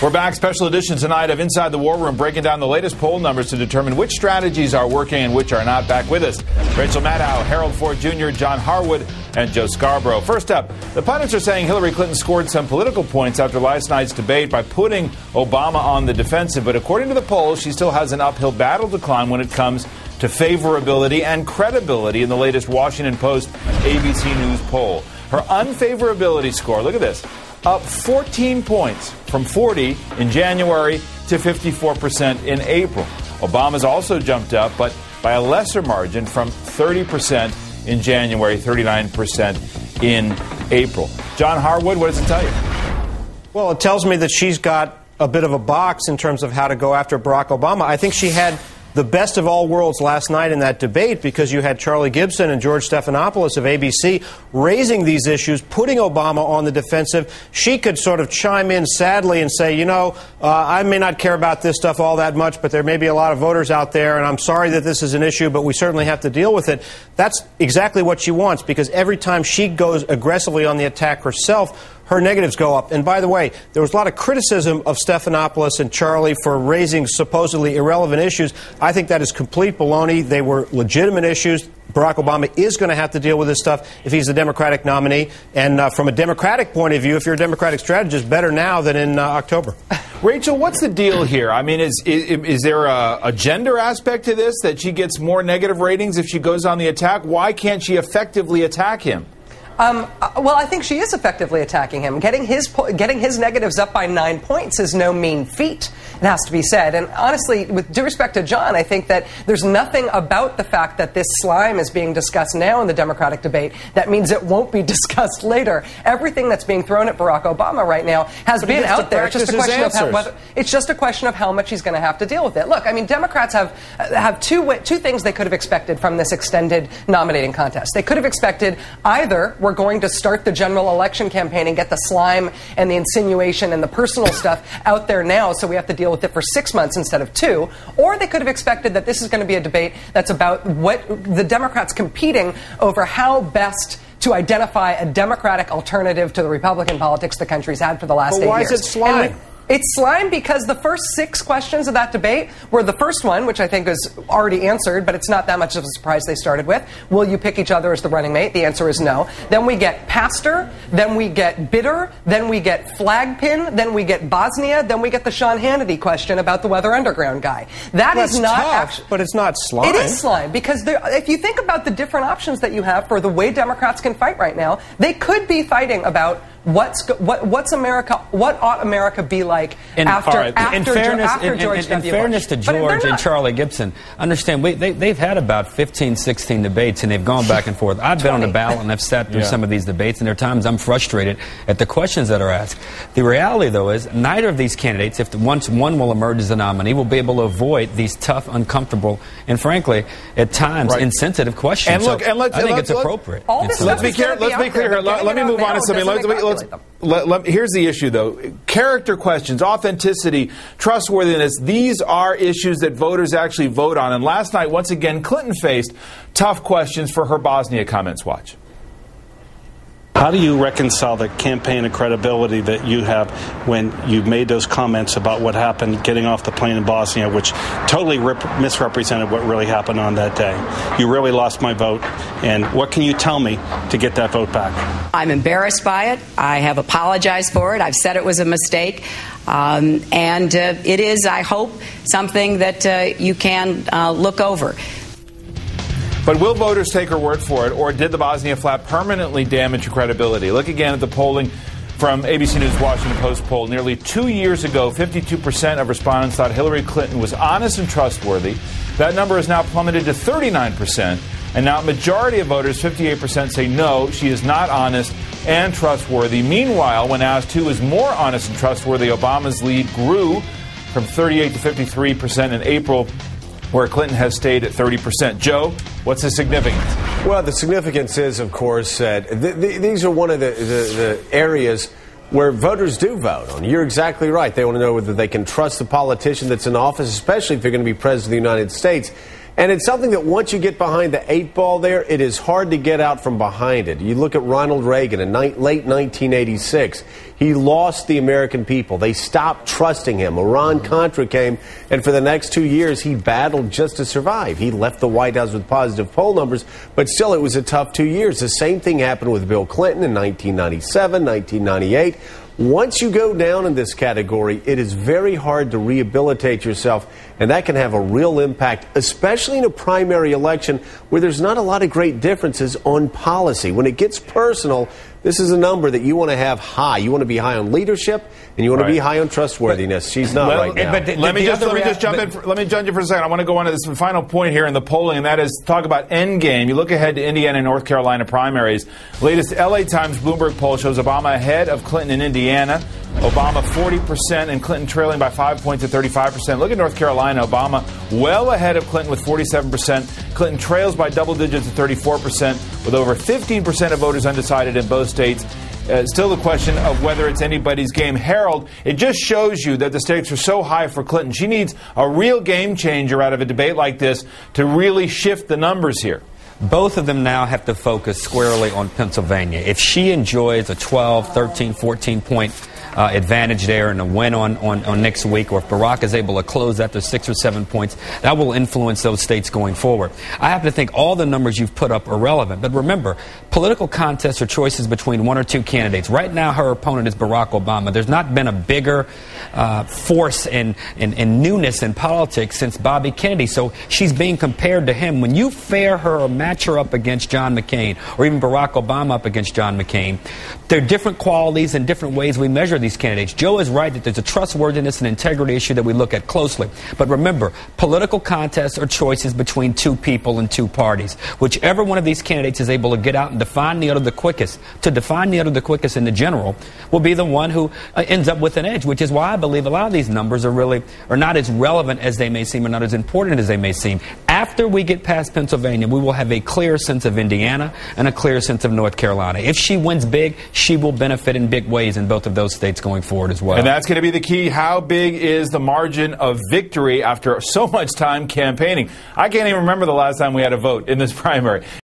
We're back. Special edition tonight of Inside the War Room, breaking down the latest poll numbers to determine which strategies are working and which are not. Back with us, Rachel Maddow, Harold Ford Jr., John Harwood, and Joe Scarborough. First up, the pundits are saying Hillary Clinton scored some political points after last night's debate by putting Obama on the defensive. But according to the polls, she still has an uphill battle to climb when it comes to favorability and credibility in the latest Washington Post ABC News poll. Her unfavorability score, look at this, up 14 points from 40 in January to 54% in April. Obama's also jumped up, but by a lesser margin, from 30% in January, 39% in April. John Harwood, what does it tell you? Well, it tells me that she's got a bit of a box in terms of how to go after Barack Obama. I think she had the best of all worlds last night in that debate because you had Charlie Gibson and George Stephanopoulos of ABC raising these issues, putting Obama on the defensive. She could sort of chime in sadly and say, I may not care about this stuff all that much, but there may be a lot of voters out there, and I'm sorry that this is an issue, but we certainly have to deal with it. That's exactly what she wants, because every time she goes aggressively on the attack herself, her negatives go up. And by the way, there was a lot of criticism of Stephanopoulos and Charlie for raising supposedly irrelevant issues. I think that is complete baloney. They were legitimate issues. Barack Obama is going to have to deal with this stuff if he's the Democratic nominee. And from a Democratic point of view, if you're a Democratic strategist, better now than in October. Rachel, what's the deal here? I mean, is there a gender aspect to this, that she gets more negative ratings if she goes on the attack? Why can't she effectively attack him? Well, I think she is effectively attacking him. Getting his negatives up by 9 points is no mean feat, it has to be said. And honestly, with due respect to John, I think that there's nothing about the fact that this slime is being discussed now in the Democratic debate that means it won't be discussed later. Everything that's being thrown at Barack Obama right now has been out there. It's just a question of how much he's going to have to deal with it. Look, I mean, Democrats have two things they could have expected from this extended nominating contest. They could have expected either we're going to start the general election campaign and get the slime and the insinuation and the personal stuff out there now, so we have to deal with it for 6 months instead of 2. Or they could have expected that this is going to be a debate that's about what the Democrats competing over how best to identify a Democratic alternative to the Republican politics the country's had for the last 8 years. Why is it slime? It's slime because the first 6 questions of that debate were the first one, which I think is already answered, but it's not that much of a surprise they started with. Will you pick each other as the running mate? The answer is no. Then we get pastor, then we get bitter, then we get flag pin, then we get Bosnia, then we get the Sean Hannity question about the Weather Underground guy. That's not tough, but it's not slime. It is slime because if you think about the different options that you have for the way Democrats can fight right now, they could be fighting about what's America? What ought America be like after George W. Bush? In fairness to George and Charlie Gibson, understand they've had about 15, 16 debates, and they've gone back and forth. I've been on the ballot and I've sat through some of these debates, and there are times I'm frustrated at the questions that are asked. The reality, though, is neither of these candidates, once one will emerge as a nominee, will be able to avoid these tough, uncomfortable, and frankly, at times, insensitive questions. And look, I think it's appropriate. Let's be clear. Let me move on to something. Here's the issue, though. Character questions, authenticity, trustworthiness, these are issues that voters actually vote on. And last night, once again, Clinton faced tough questions for her Bosnia comments. Watch. How do you reconcile the campaign and credibility that you have when you made those comments about what happened getting off the plane in Bosnia, which totally misrepresented what really happened on that day? You really lost my vote. And what can you tell me to get that vote back? I'm embarrassed by it. I have apologized for it. I've said it was a mistake. And it is, I hope, something that you can look over. But will voters take her word for it, or did the Bosnia flap permanently damage her credibility? Look again at the polling from ABC News Washington Post poll. Nearly 2 years ago, 52% of respondents thought Hillary Clinton was honest and trustworthy. That number has now plummeted to 39%. And now a majority of voters, 58%, say no, she is not honest and trustworthy. Meanwhile, when asked who is more honest and trustworthy, Obama's lead grew from 38 to 53% in April, where Clinton has stayed at 30%. Joe, what's the significance? Well, the significance is, of course, that these are one of the areas where voters do vote on. You're exactly right. They want to know whether they can trust the politician that's in office, especially if they're going to be president of the United States. And it's something that once you get behind the 8 ball there, it is hard to get out from behind it. You look at Ronald Reagan in late 1986. He lost the American people. They stopped trusting him. Iran-Contra came, and for the next 2 years, he battled just to survive. He left the White House with positive poll numbers, but still it was a tough 2 years. The same thing happened with Bill Clinton in 1997, 1998. Once you go down in this category, it is very hard to rehabilitate yourself, and that can have a real impact, especially in a primary election where there's not a lot of great differences on policy. When it gets personal, this is a number that you want to have high. You want to be high on leadership, and you want to be high on trustworthiness. She's not right now. Let me jump in for a second. I want to go on to this final point here in the polling, and that is talk about end game. You look ahead to Indiana and North Carolina primaries. Latest LA Times Bloomberg poll shows Obama ahead of Clinton in Indiana. Obama 40% and Clinton trailing by 5 points at 35%. Look at North Carolina. Obama well ahead of Clinton with 47%. Clinton trails by double digits at 34%, with over 15% of voters undecided in both states. Still the question of whether it's anybody's game. Harold, it just shows you that the stakes are so high for Clinton. She needs a real game changer out of a debate like this to really shift the numbers here. Both of them now have to focus squarely on Pennsylvania. If she enjoys a 12, 13, 14-point advantage there and a win on next week, or if Barack is able to close that to 6 or 7 points, that will influence those states going forward. I happen to think all the numbers you've put up are relevant. But remember, political contests are choices between one or two candidates. Right now, her opponent is Barack Obama. There's not been a bigger force and newness in politics since Bobby Kennedy. So she's being compared to him. When you fair her or match her up against John McCain, or even Barack Obama up against John McCain, there are different qualities and different ways we measure these candidates. Joe is right that there's a trustworthiness and integrity issue that we look at closely. But remember, political contests are choices between two people and two parties. Whichever one of these candidates is able to get out and define the other the quickest, to define the other the quickest in the general, will be the one who ends up with an edge, which is why I believe a lot of these numbers are not as relevant as they may seem, or not as important as they may seem. After we get past Pennsylvania, we will have a clear sense of Indiana and a clear sense of North Carolina. If she wins big, she will benefit in big ways in both of those states going forward as well. And that's going to be the key. How big is the margin of victory after so much time campaigning? I can't even remember the last time we had a vote in this primary.